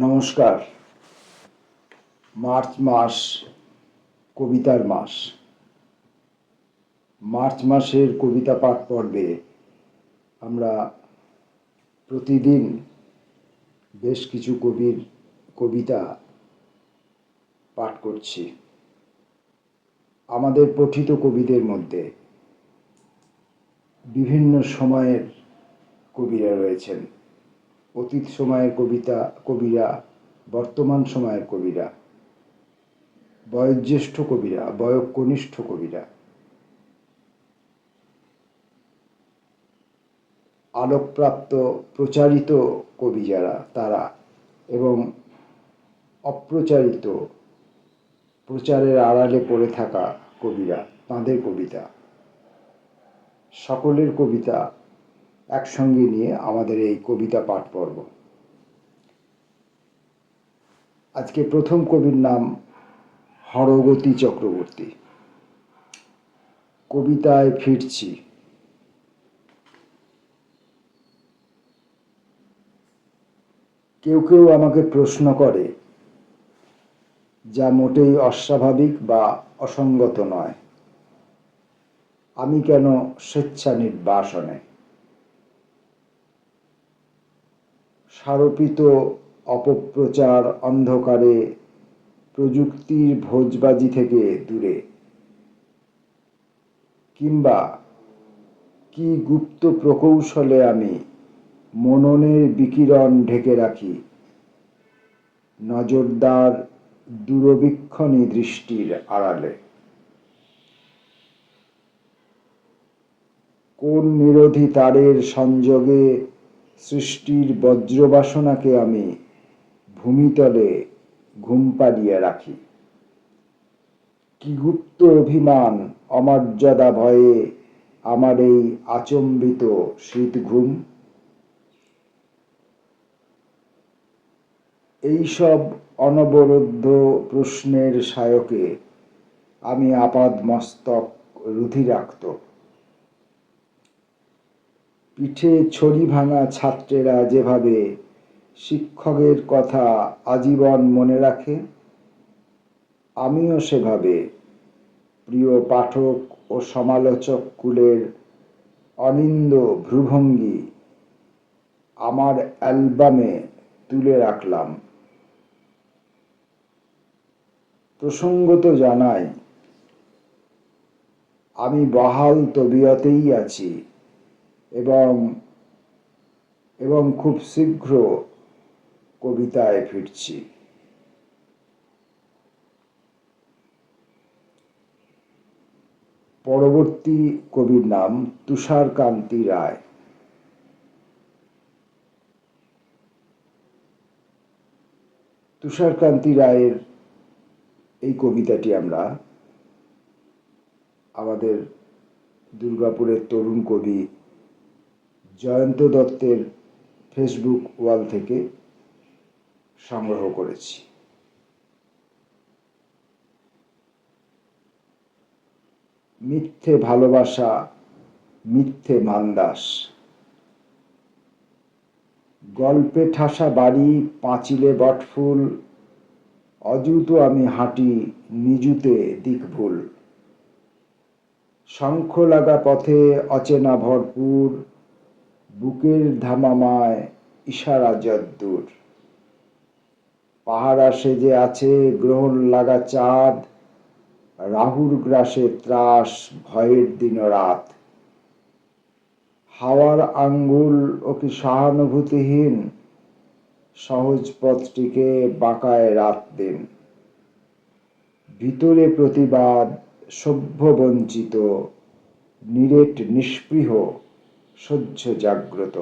নমস্কার। মার্চ মাস কবিতার মাস। মার্চ মাসের কবিতা পাঠ পর্বে আমরা প্রতিদিন বেশ কিছু কবির কবিতা পাঠ করছি। আমাদের পঠিত কবিদের মধ্যে বিভিন্ন সময়ের কবিরা রয়েছেন। অতীত সময়ের কবিরা, বর্তমান সময়ের কবিরা, বয়োজ্যেষ্ঠ কবিরা, বয়োকনিষ্ঠ কবিরা, আলোকপ্রাপ্ত প্রচারিত কবি যারা তারা, এবং অপ্রচারিত প্রচারের আড়ালে পড়ে থাকা কবিরা, তাঁদের কবিতা, সকলের কবিতা একসঙ্গে নিয়ে আমাদের এই কবিতা পাঠ পর্ব। আজকে প্রথম কবির নাম হরগতি চক্রবর্তী। কবিতায় ফিরছি। কেউ কেউ আমাকে প্রশ্ন করে, যা মোটেই অস্বাভাবিক বা অসঙ্গত নয়, আমি কেন স্বেচ্ছা নির্বাসনে? সারোপিত অপপ্রচার অন্ধকারে, প্রযুক্তির ভোজবাজি থেকে দূরে, কিংবা কি গুপ্ত প্রকৌশলে আমি মননের বিকিরণ ঢেকে রাখি নজরদার দূরবীক্ষণী দৃষ্টির আড়ালে? কোন নিরোধী তারের সংযোগে সৃষ্টির বজ্রবাসনাকে আমি ভূমিতলে ঘুম পাড়িয়ে রাখি? কি গুপ্ত অভিমান অমর্যাদা ভয়ে আমার এই আচম্বিত শীত ঘুম? এইসব অনবরুদ্ধ প্রশ্নের সায়কে আমি আপাদ মস্তক রুধিরাক্ত। পিঠে ছড়ি ভাঙা ছাত্রেরা যেভাবে শিক্ষকের কথা আজীবন মনে রাখে, আমিও সেভাবে প্রিয় পাঠক ও সমালোচক কুলের অনিন্দ ভ্রুভঙ্গি আমার অ্যালবামে তুলে রাখলাম। প্রসঙ্গত জানাই, আমি বহাল তবিয়তেই আছি এবং খুব শীঘ্র কবিতায় ফিরছি। পরবর্তী কবির নাম তুষারকান্তি রায়। তুষারকান্তি রায়ের এই কবিতাটি আমরা আমাদের দুর্গাপুরের তরুণ কবি জয়ন্ত দত্তের ফেসবুক ওয়াল থেকে সংগ্রহ করেছি। মিথ্যে ভালোবাসা, মিথ্যে মান্দাস। গল্পে ঠাসা বাড়ি, পাঁচিলে বটফুল, অযুত আমি হাঁটি নিজুতে দিকভুল। শঙ্খ লাগা পথে অচেনা ভরপুর, বুকের ধামামায় ইশারা যদ্দূর। পাহারা সেজে আছে গ্রহণ লাগা চাঁদ, রাহুর গ্রাসে ত্রাস ভয়ের দিন রাত। হাওয়ার আঙ্গুল ও কি সহানুভূতিহীন, সহজ পথটিকে বাঁকায় রাত দিন। ভিতরে প্রতিবাদ, সভ্য বঞ্চিত, নিরেট নিস্পৃহ, সহ্য জাগ্রত।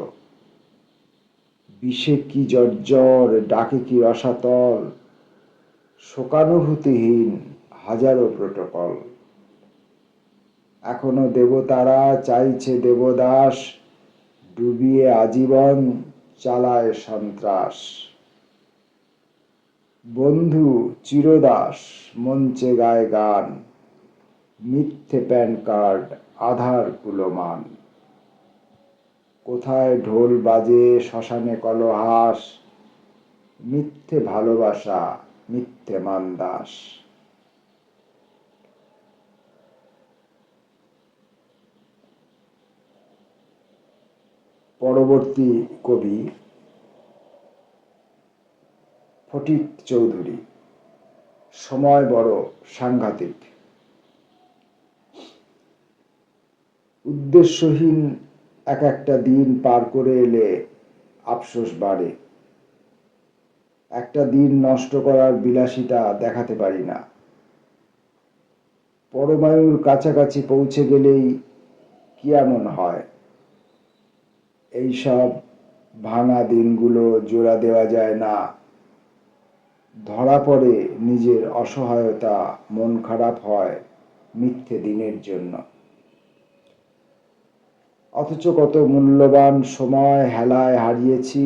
বিষে কি জর্জর, ডাকে কি রসাতল, শোকানুভূতিহীন হাজারো প্রোটোকল। এখনো দেবতারা চাইছে দেবদাস, ডুবিয়ে আজীবন চালায় সন্ত্রাস। বন্ধু চিরদাস মঞ্চে গায় গান, মিথ্যে প্যান কার্ড আধার কুলমান। কোথায় ঢোল বাজে শ্মশানে কলহাস, মিথ্যে ভালোবাসা, মিথ্যে মান্দাস। পরবর্তী কবি ফটিক চৌধুরী। সময় বড় সাংঘাতিক। উদ্দেশ্যহীন এক একটা দিন পার করে এলে আফসোস বাড়ে। একটা দিন নষ্ট করার বিলাসিতা দেখাতে পারি না। পরমায়ুর কাছাকাছি পৌঁছে গেলেই কি এমন হয়, এইসব ভাঙা দিনগুলো জোড়া দেওয়া যায় না। ধরা পড়ে নিজের অসহায়তা, মন খারাপ হয় মিথ্যে দিনের জন্য। অথচ কত মূল্যবান সময় হেলায় হারিয়েছি,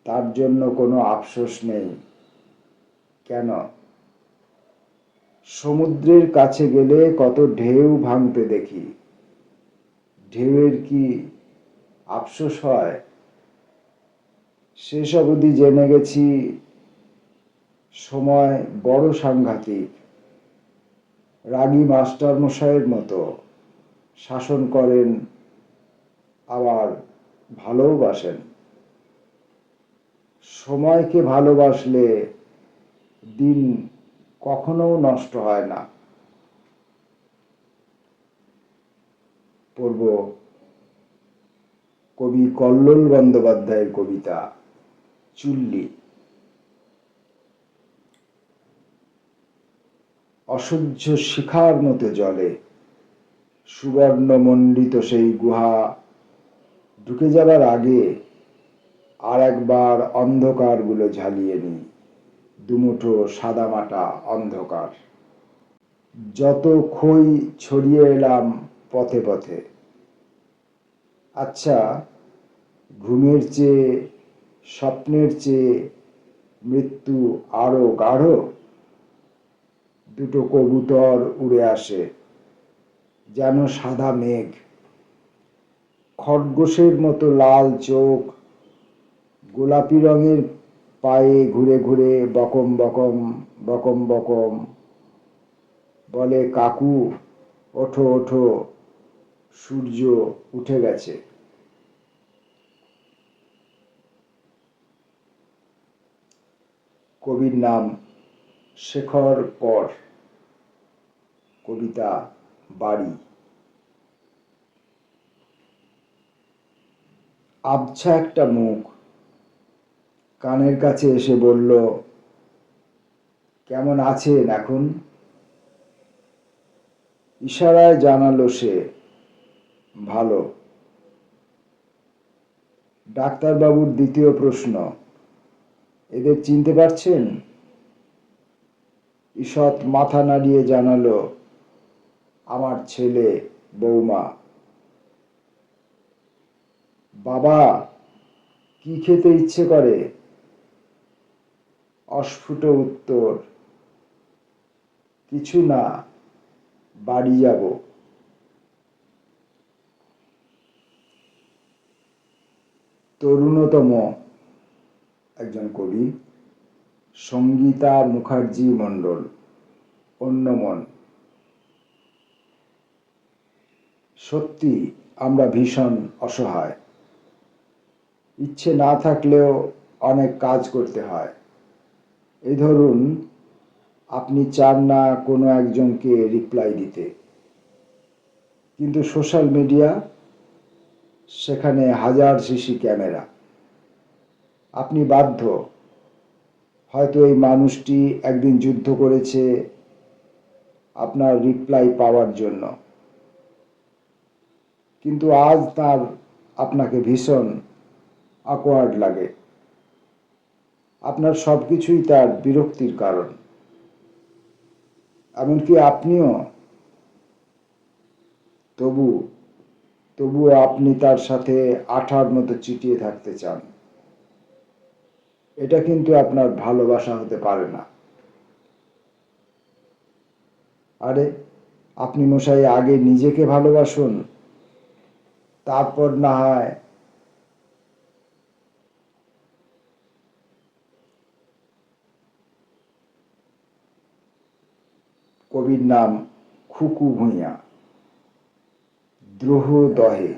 তার জন্য কোনো আফসোস নেই। কেন? সমুদ্রের কাছে গেলে কত ঢেউ ভাঙতে দেখি, ঢেউয়ের কি আফসোস হয়? শেষ অবধি জেনে গেছি সময় বড় সাংঘাতিক। রাগী মাস্টার মশাইয়ের মতো শাসন করেন, আবার ভালোবাসেন। সময়কে ভালোবাসলে দিন কখনো নষ্ট হয় না। পড়ব কবি কল্লোল বন্দ্যোপাধ্যায়ের কবিতা চুল্লি। অসহ্য শিখার মতো জ্বলে, সুবর্ণ মণ্ডিত সেই গুহা। ঢুকে যাবার আগে আর একবার অন্ধকারগুলো ঝালিয়ে নি, দুমুঠো সাদামাটা অন্ধকার। যত খই ছড়িয়ে এলাম পথে পথে। আচ্ছা, ঘুমের চেয়ে, স্বপ্নের চেয়ে মৃত্যু আরো গাঢ়? দুটো কবুতর উড়ে আসে যেন সাদা মেঘ, খরগোশের মতো লাল চোখ, গোলাপি রঙের পায়ে ঘুরে ঘুরে বকম বকম বকম বকম বলে, কাকু ওঠো ওঠো, সূর্য উঠে গেছে। কবির নাম শেখর কর। কবিতা বাড়ি। আবছা একটা মুখ কানের কাছে এসে বলল, কেমন আছেন এখন? ইশারায় জানালো সে, ভালো। ডাক্তারবাবুর দ্বিতীয় প্রশ্ন, এদের চিনতে পারছেন? ঈষৎ মাথা নাড়িয়ে জানালো, আমার ছেলে বৌমা। বাবা, কি খেতে ইচ্ছে করে? অস্ফুট উত্তর, কিছু না, বাড়ি যাব। তরুণতম একজন কবি সঙ্গীতা মুখার্জি মণ্ডল, অন্যমন। সত্যি আমরা ভীষণ অসহায়। ইচ্ছে না থাকলেও অনেক কাজ করতে হয়। এই ধরুন, আপনি চান না কোনো একজনকে রিপ্লাই দিতে, কিন্তু সোশ্যাল মিডিয়া, সেখানে হাজার সিসি ক্যামেরা। আপনি বাধ্য, হয়তো এই মানুষটি একদিন যুদ্ধ করেছে আপনার রিপ্লাই পাওয়ার জন্য, কিন্তু আজ তার আপনাকে ভীষণ অকওয়ার্ড লাগে। আপনার সব কিছুই তার বিরক্তির কারণ। এমনকি আপনিও। তবুও আপনি তার সাথে আঠার মতো চিটিয়ে থাকতে চান। এটা কিন্তু আপনার ভালোবাসা হতে পারে না। আরে, আপনি মশাই আগে নিজেকে ভালোবাসুন, তারপর না হয় কবির নাম খুকু ভূঁইয়া। দ্রোহ দহে।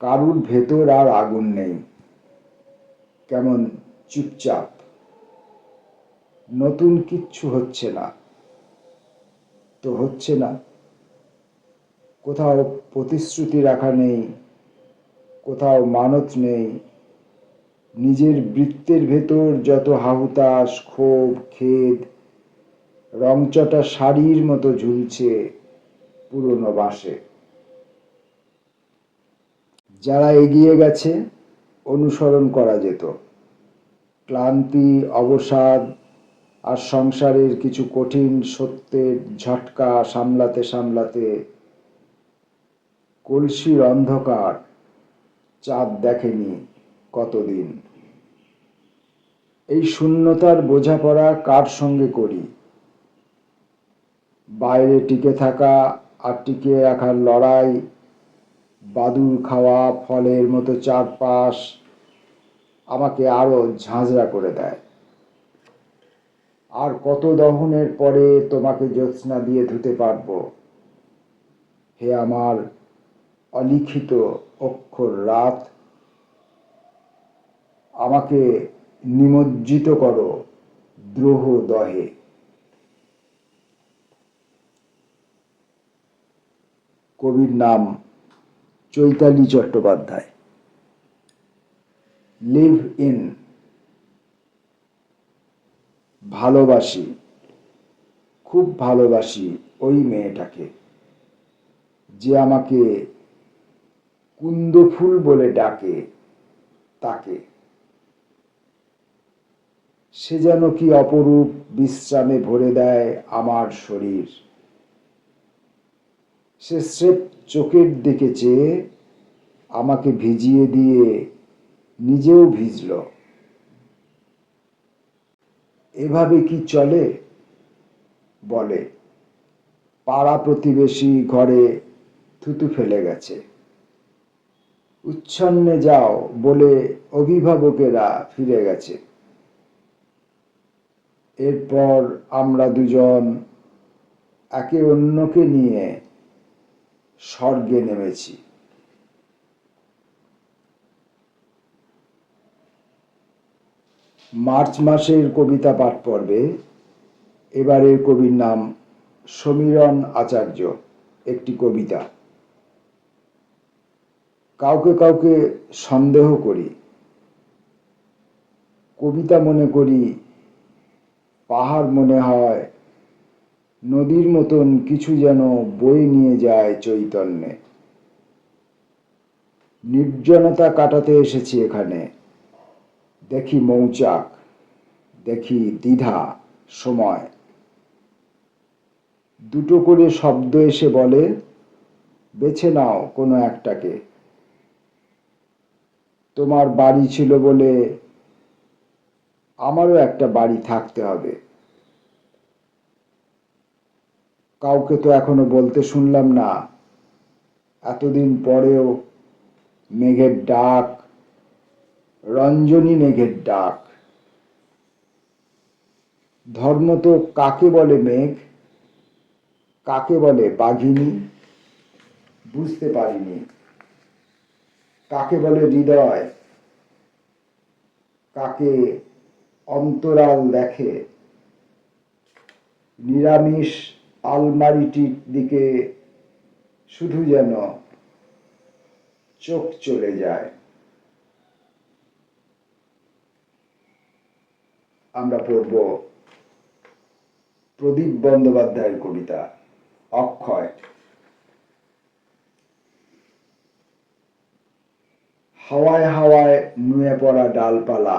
কারুর ভেতর আর আগুন নেই, কেমন চুপচাপ। নতুন কিচ্ছু হচ্ছে না তো হচ্ছে না। কোথাও প্রতিশ্রুতি রাখা নেই, কোথাও মানত নেই। নিজের বৃত্তের ভেতর যত হাহুতাশ, ক্ষোভ, খেদ রংচটা শাড়ির মতো ঝুলছে পুরনো বাঁশে। যারা এগিয়ে গেছে অনুসরণ করা যেত। ক্লান্তি, অবসাদ আর সংসারের কিছু কঠিন সত্যের ঝটকা সামলাতে সামলাতে কলসির অন্ধকার চাঁদ দেখেনি কতদিন। এই শূন্যতার বোঝাপড়া কার সঙ্গে করি? বাইরে টিকে থাকা আর টিকিয়ে রাখার লড়াই, বাদুড় খাওয়া ফলের মতো চারপাশ আমাকে আরো ঝাঁঝরা করে দেয়। আর কত দহনের পরে তোমাকে জ্যোৎস্না দিয়ে ধুতে পারবো? হে আমার অলিখিত অক্ষর রাত, আমাকে নিমজ্জিত করো দ্রোহ দহে। কবির নাম চৈতালি চট্টোপাধ্যায়। Live in. ভালোবাসি, খুব ভালোবাসি ওই মেয়েটাকে, যে আমাকে কুন্দফুল বলে ডাকে। তাকে সে যেন কি অপরূপ বিশ্রামে ভরে দেয় আমার শরীর। সে স্রেফ চোখের দিকে চেয়ে আমাকে ভিজিয়ে দিয়ে নিজেও ভিজল। এভাবে কি চলে? বলে। পাড়া প্রতিবেশী ঘরে থুতু ফেলে গেছে। উচ্ছন্নে যাও বলে অভিভাবকেরা ফিরে গেছে। এরপর আমরা দুজন একে অন্যকে নিয়ে স্বর্গে নেমেছি। মার্চ মাসের কবিতা পাঠ পর্বে এবারের কবির নাম সমীরণ আচার্য। একটি কবিতা। কাউকে কাউকে সন্দেহ করি, কবিতা মনে করি, পাহাড় মনে হয়, নদীর মতন কিছু যেন বয়ে নিয়ে যায় চৈতন্যে। নির্জনতা কাটাতে এসেছি এখানে। দেখি মৌচাক, দেখি দ্বিধা, সময়। দুটো করে শব্দ এসে বলে, বেছে নাও কোনো একটাকে। তোমার বাড়ি ছিল বলে আমারও একটা বাড়ি থাকতে হবে। কাউকে তো এখনো বলতে শুনলাম না, এতদিন পরেও মেঘের ডাক, রঞ্জনী মেঘের ডাক। ধর্ম তো কাকে বলে মেঘ, কাকে বলে বাঘিনী বুঝতে পারিনি। কাকে বলে হৃদয়, কাকে অন্তরাল দেখে। নিরামিষ আলমারিটির দিকে শুধু যেন চোখ চলে যায়। আমরা পড়ব প্রদীপ বন্দ্যোপাধ্যায়ের কবিতা অক্ষয়। হাওয়ায় হাওয়ায় নুয়ে পড়া ডালপালা,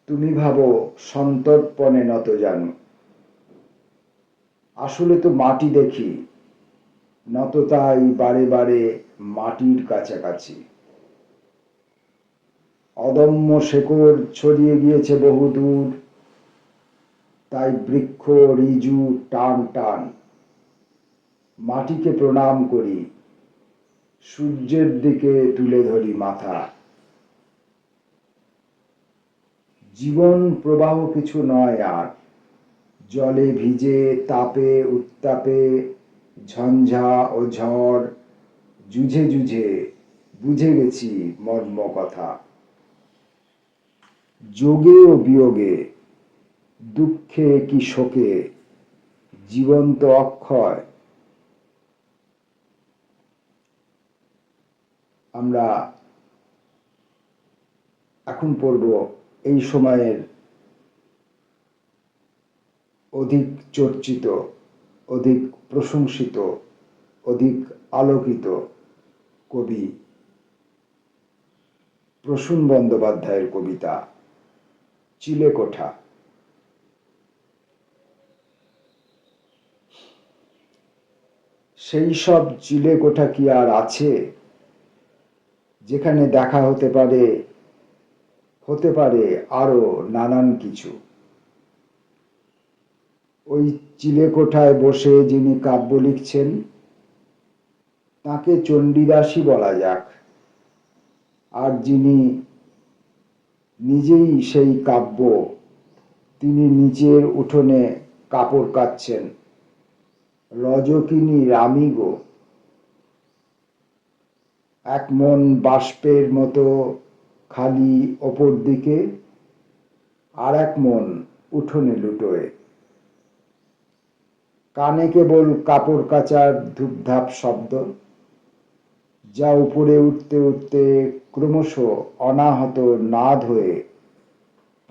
তুমি ভাবো সন্তর্পণে নত জানো। আসলে তো মাটি দেখি, নত তাই বারে বারে মাটির কাছাকাছি। অদম্য শেকড় ছড়িয়ে গিয়েছে বহুদূর, তাই বৃক্ষ ঋজু টান টান। মাটিকে প্রণাম করি, সূর্যের দিকে তুলে ধরি মাথা। জীবন প্রবাহ কিছু নয় আর, জলে ভিজে তাপে উত্তাপে ঝঞ্ঝা ও ঝড় যুঝে যুঝে বুঝে গেছি মর্ম কথা। যোগে ও বিয়োগে, দুঃখে কি শোকে, জীবন তো অক্ষয়। আমরা এখন পড়ব এই সময়ের অধিক চর্চিত, অধিক প্রশংসিত, অধিক আলোকিত কবি প্রসূন বন্দ্যোপাধ্যায়ের কবিতা চিলেকোঠা। সেই সব চিলেকোঠা কি আর আছে, যেখানে দেখা হতে পারে আরো নানান কিছু। ওই চিলেকোঠায় বসে যিনি কাব্য লিখছেন, তাকে চণ্ডীদাসই বলা যাক। আর যিনি নিজেই সেই কাব্য, তিনি নিচের উঠোনে কাপড় কাচ্ছেন, রজকিনী রামী গো। এক মন বাষ্পের মতো খালি ওপর দিকে, আর এক মন উঠোনে লুটোয়। কানে কেবল কাপড় কাচার ধূপধাপ শব্দ, যা উপরে উঠতে উঠতে ক্রমশ অনাহত নাদ হয়ে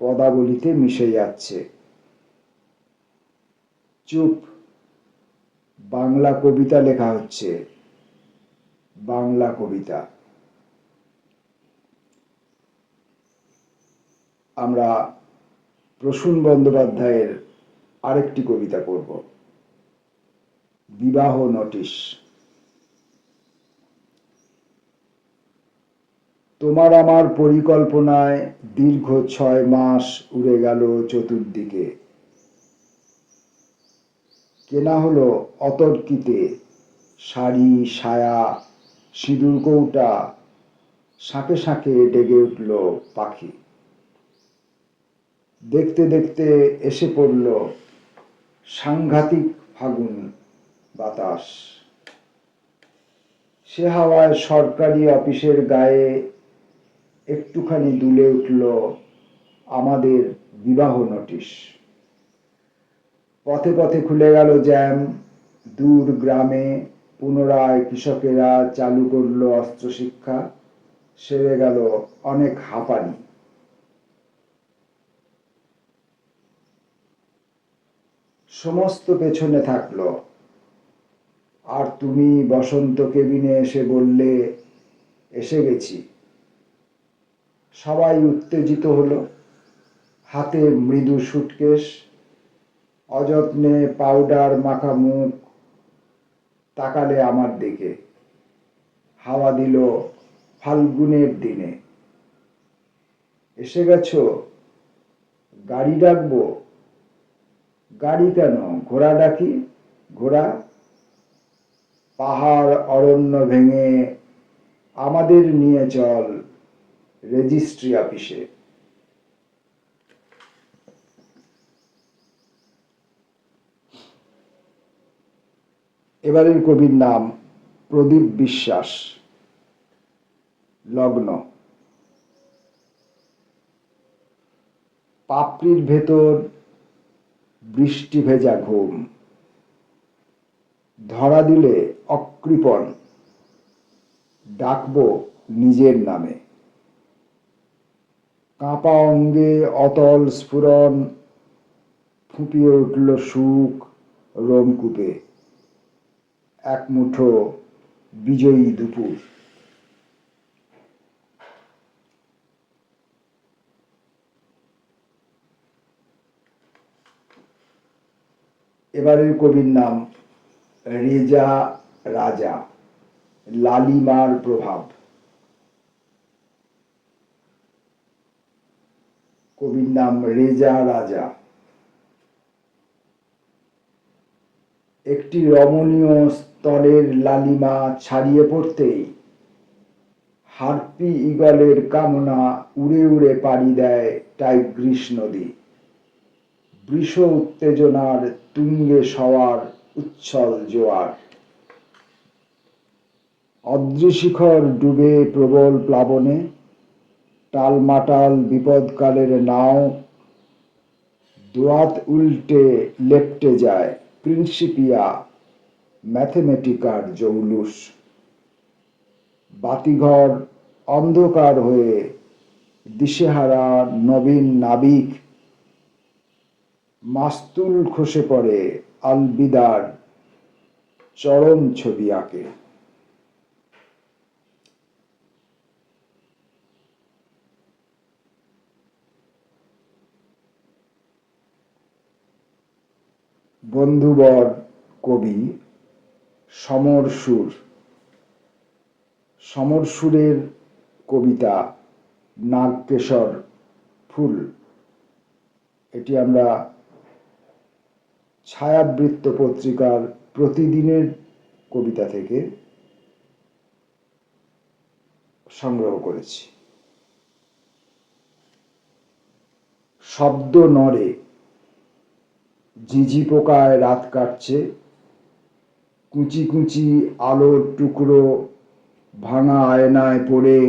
পদাবলিতে মিশে যাচ্ছে। চুপ, বাংলা কবিতা লেখা হচ্ছে, বাংলা কবিতা। আমরা প্রসূন বন্দ্যোপাধ্যায়ের আরেকটি কবিতা পড়ব, বিবাহ নোটিশ। তোমার আমার পরিকল্পনায় দীর্ঘ 6 মাস উড়ে গেল চতুর্দিকে। কেনা হলো অতর্কিতে শাড়ি, সায়া, সিঁদুর কৌটা, শাঁকে শাঁকে ডেগে উঠল পাখি। দেখতে দেখতে এসে পড়ল সাংঘাতিক ফাগুন বাতাস। সে হাওয়ায় সরকারি অফিসের গায়ে একটুখানি দুলে উঠল আমাদের বিবাহ নোটিশ। পথে পথে খুলে গেল জ্যাম, দূর গ্রামে পুনরায় কৃষকেরা চালু করল অস্ত্র শিক্ষা, সেরে গেল অনেক হাঁপানি। সমস্ত পেছনে থাকলো, আর তুমি বসন্ত কেবিনে এসে বললে এসে গেছি। সবাই উত্তেজিত হলো, হাতে মৃদু সুটকেস, অযত্নে পাউডার মাখা মুখ, তাকালে আমার দিকে। হাওয়া দিল ফাল্গুনের দিনে। এসে গেছো, গাড়ি ডাকবো? গাড়ি কেন, ঘোড়া ডাকি, ঘোড়া। পাহাড় অরণ্য ভেঙে আমাদের নিয়ে চল রেজিস্ট্রি অফিসে। এবারের কবির নাম প্রদীপ বিশ্বাস, লগ্ন। পাপড়ির ভেতর বৃষ্টি ভেজা ঘুম, ধরা দিলে অকৃপণ, ডাকবো নিজের নামে। কাঁপা অঙ্গে অতল স্ফুরণ, ফুঁপিয়ে উঠল সুখ রোমকূপে। এক মুঠো বিজয়ী দুপুর। এবারের কবির নাম রেজা রাজা, লালিমার প্রভাব। কবির নাম রেজা রাজা। একটি রমণীয় স্তরের লালিমা ছাড়িয়ে পড়তেই হার্পি ঈগলের কামনা উড়ে উড়ে পাড়ি দেয় টাইগ্রিস নদী, বৃষ উত্তেজনার তুঙ্গে সওয়ার উচ্ছল জোয়ার। অদ্রিশিখর ডুবে প্রবল প্লাবনে, টালমাটাল বিপদকালের নাও, দোয়াত উল্টে লেপ্টে যায় প্রিন্সিপিয়া ম্যাথেমেটিকার জৌলুস। বাতিঘর অন্ধকার হয়ে দিশেহারা নবীন নাবিক, মাস্তুল খসে পড়ে আলবিদার চরম ছবি আঁকে। বন্ধুবর কবি সমর সুর। সমর সুরের কবিতা নাগকেশর ফুল, এটি আমরা ছায়াবৃত্ত পত্রিকার প্রতিদিনের কবিতা থেকে সংগ্রহ করেছি। শব্দ নড়ে, ঝিঝি পোকায় রাত কাটছে, কুচি কুচি আলোর টুকরো ভাঙা আয়নায় পড়ে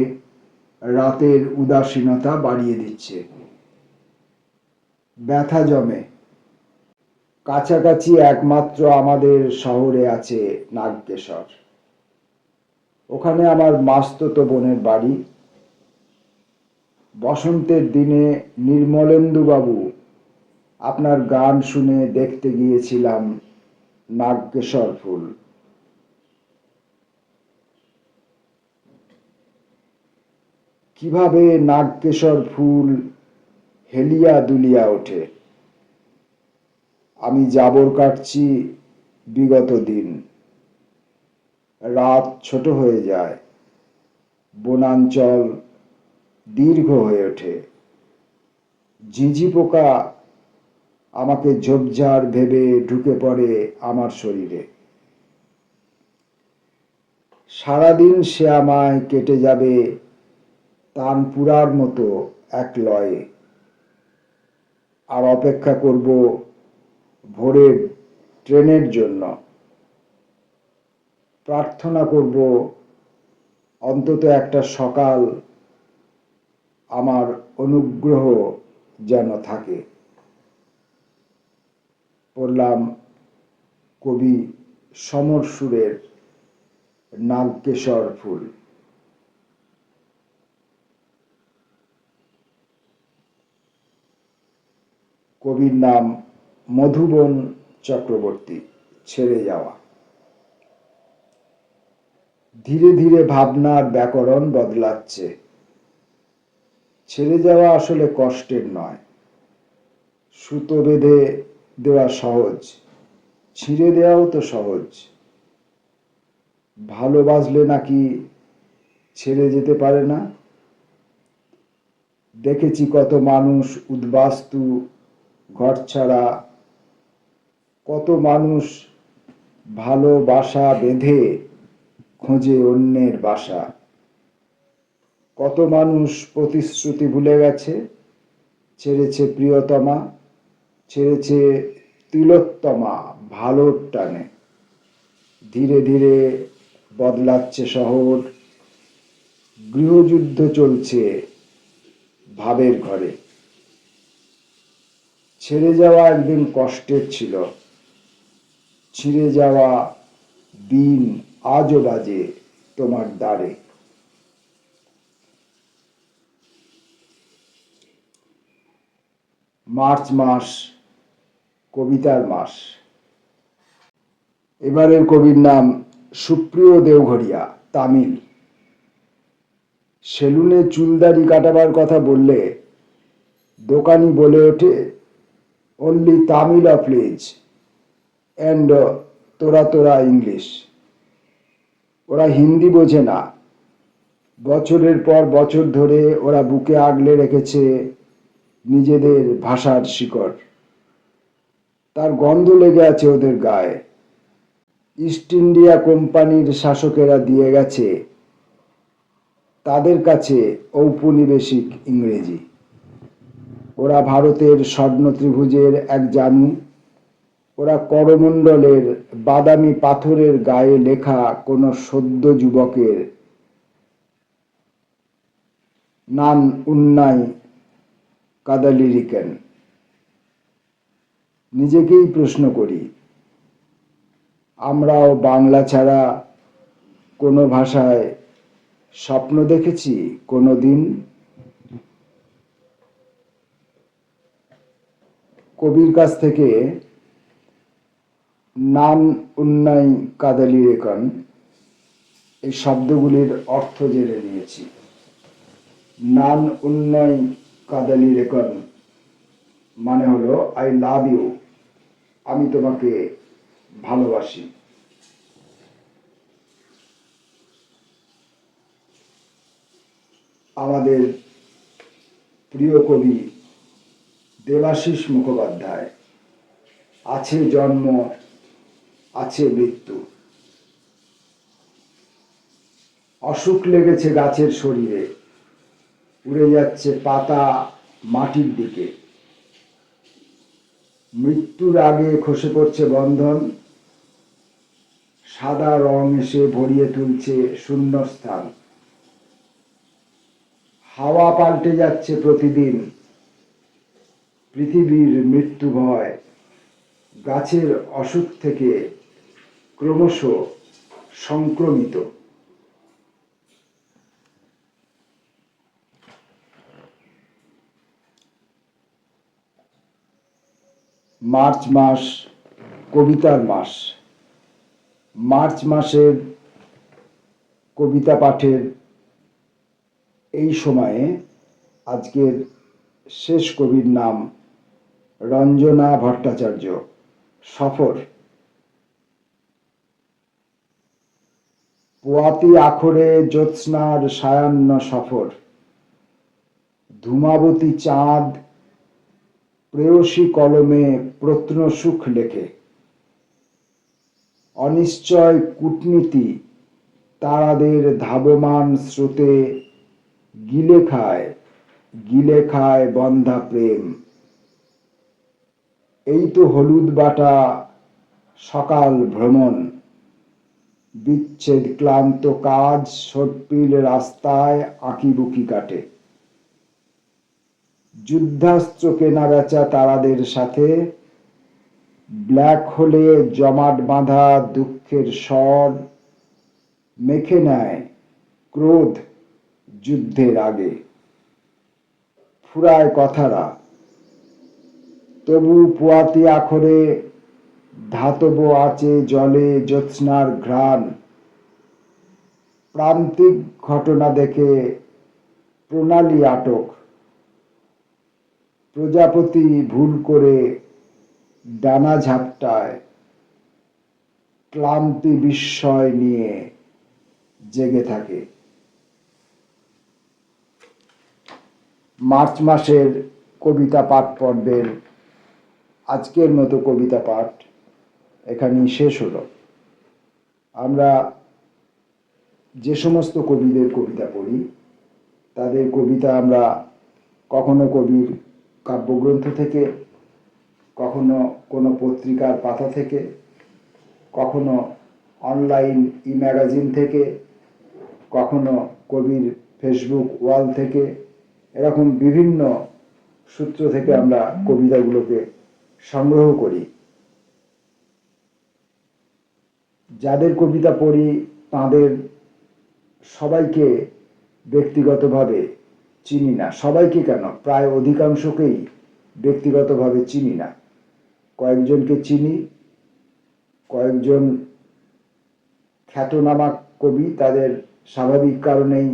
রাতের উদাসীনতা বাড়িয়ে দিচ্ছে। ব্যথা জমে, কাছাকাছি একমাত্র আমাদের শহরে আছে নাগকেশর। ওখানে আমার মাস্তুতো বোনের বাড়ি। বসন্তের দিনে নির্মলেন্দুবাবু আপনার গান শুনে দেখতে গিয়েছিলাম নাগকেশর ফুল। কিভাবে নাগকেশর ফুল হেলিয়া দুলিয়া ওঠে। আমি জাবর কাটছি বিগত দিন, রাত ছোট হয়ে যায়, বনাঞ্চল দীর্ঘ হয়ে ওঠে। ঝিঝি পোকা আমাকে ঝোপঝাড় ভেবে ঢুকে পড়ে আমার শরীরে। সারাদিন সে আমায় কেটে যাবে তানপুরার মতো এক লয়ে। আর অপেক্ষা করব ভোরের ট্রেনের জন্য। প্রার্থনা করব অন্তত একটা সকাল আমার অনুগ্রহ যেন থাকে। পড়লাম কবি সমর সুরের নাগকেশর ফুল। কবির নাম মধুবন চক্রবর্তী। ছেড়ে যাওয়া। ধীরে ধীরে ভাবনার ব্যাকরণ বদলাচ্ছে। ছেড়ে যাওয়া আসলে কষ্টের নয়। সুতো বেঁধে দেওয়া সহজ, ছিঁড়ে দেওয়াও তো সহজ। ভালোবাসলে নাকি ছেড়ে যেতে পারে না? দেখেছি কত মানুষ উদ্বাস্তু, ঘরছাড়া, কত মানুষ ভালোবাসা বেঁধে খোঁজে অন্যের বাসা। কত মানুষ প্রতিশ্রুতি ভুলে গেছে, ছেড়েছে প্রিয়তমা, ছেড়েছে তিলোত্তমা ভালোর টানে। ধীরে ধীরে বদলাচ্ছে শহর, গৃহযুদ্ধ চলছে ভাবের ঘরে। ছেড়ে যাওয়া একদিন কষ্টের ছিল, ছিঁড়ে যাওয়া দিন আজও বাজে তোমার দ্বারে। মার্চ মাস কবিতার মাস। এবারের কবির নাম সুপ্রিয় দেওঘরিয়া, তামিল। সেলুনে চুলদাড়ি কাটাবার কথা বললে দোকানি বলে ওঠে, অনলি তামিল প্লিজ, অ্যান্ড তোরা তোরা ইংলিশ। ওরা হিন্দি বোঝে না। বছরের পর বছর ধরে ওরা বুকে আগলে রেখেছে নিজেদের ভাষার শিকড়। তার গন্ধ লেগে আছে ওদের গায়ে। ইস্ট ইন্ডিয়া কোম্পানির শাসকেরা দিয়ে গেছে তাদের কাছে ঔপনিবেশিক ইংরেজি। ওরা ভারতের স্বর্ণ ত্রিভুজের এক জানু। ওরা করমণ্ডলের বাদামি পাথরের গায়ে লেখা কোনো সদ্য যুবকের নান উন্নাই কাদালিরিকেন। নিজেকেই প্রশ্ন করি, আমরাও বাংলা ছাড়া কোনো ভাষায় স্বপ্ন দেখেছি কোনো দিন? কবির কাছ থেকে নান উন্নাই কাদালিরেকন এই শব্দগুলির অর্থ জেনে নিয়েছি। নান উন্নাই কাদালিরেকন মানে হলো আই লাভ ইউ, আমি তোমাকে ভালোবাসি। আমাদের প্রিয় কবি দেবাশিস মুখোপাধ্যায়, আছে জন্ম আছে মৃত্যু। অসুখ লেগেছে গাছের শরীরে, উড়ে যাচ্ছে পাতা মাটির দিকে। মৃত্যুর আগে খসে পড়ছে বন্ধন, সাদা রং এসে ভরিয়ে তুলছে শূন্যস্থান। হাওয়া পাল্টে যাচ্ছে প্রতিদিন, পৃথিবীর মৃত্যু ভয় গাছের অসুখ থেকে ক্রমশ সংক্রমিত। মার্চ মাস কবিতার মাস। মার্চ মাসের কবিতা পাঠের এই সময়ে আজকের শেষ কবির নাম রঞ্জনা ভট্টাচার্য। সফর। পোয়াতি আখরে জ্যোৎস্নার সায়াহ্ন সফর। ধূমাবতী চাঁদ প্রেয়সী কলমে প্রত্নসুখ লেখে। অনিশ্চয় কূটনীতি তারাদের ধাবমান স্রোতে গিলে খায় বন্ধা প্রেম। এই তো হলুদ বাটা সকাল ভ্রমণ, বিচ্ছেদ ক্লান্ত কাজ সটপিল রাস্তায় আঁকিবুকি কাটে। যুদ্ধাস্ত্র কেনা বেচা তারাদের সাথে, ব্ল্যাক হোলে জমাট বাঁধা দুঃখের স্বর মেখে নেয় ক্রোধ যুদ্ধের আগে। ফুরায় কথারা, তবু পোয়াতি আখরে ধাতব আঁচে জলে জ্যোৎস্নার ঘ্রাণ। প্রান্তিক ঘটনা দেখে প্রণালী আটক, প্রজাপতি ভুল করে ডানা ঝাপটায়, ক্লান্তি বিস্ময় নিয়ে জেগে থাকে। মার্চ মাসের কবিতা পাঠ পর্বের আজকের মতো কবিতা পাঠ এখানেই শেষ হলো। আমরা যে সমস্ত কবিদের কবিতা পড়ি, তাদের কবিতা আমরা কখনো কবির কাব্যগ্রন্থ থেকে, কখনো কোনো পত্রিকার পাতা থেকে, কখনো অনলাইন ই ম্যাগাজিন থেকে, কখনো কবির ফেসবুক ওয়াল থেকে, এরকম বিভিন্ন সূত্র থেকে আমরা কবিতাগুলোকে সংগ্রহ করি। যাদের কবিতা পড়ি তাদের সবাইকে ব্যক্তিগতভাবে চিনি না। সবাইকে কেন, প্রায় অধিকাংশকেই ব্যক্তিগতভাবে চিনি না। কয়েকজনকে চিনি, কয়েকজন খ্যাতনামা কবি, তাদের স্বাভাবিক কারণেই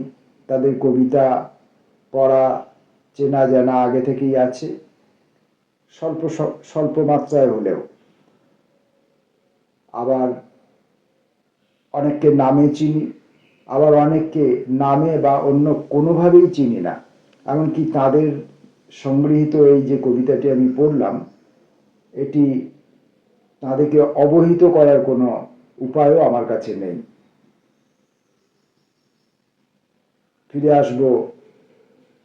তাদের কবিতা পড়া চেনা জানা আগে থেকেই আছে, স্বল্প মাত্রায় হলেও। আবার অনেককে নামে চিনি, আবার অনেককে নামে বা অন্য কোনোভাবেই চিনি না। এমনকি তাদের সংগৃহীত এই যে কবিতাটি আমি পড়লাম, এটি তাদেরকে অবহিত করার কোনো উপায়ও আমার কাছে নেই। ফিরে আসব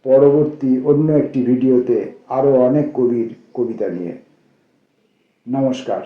পরবর্তী অন্য একটি ভিডিওতে আরও অনেক কবির কবিতা নিয়ে। নমস্কার।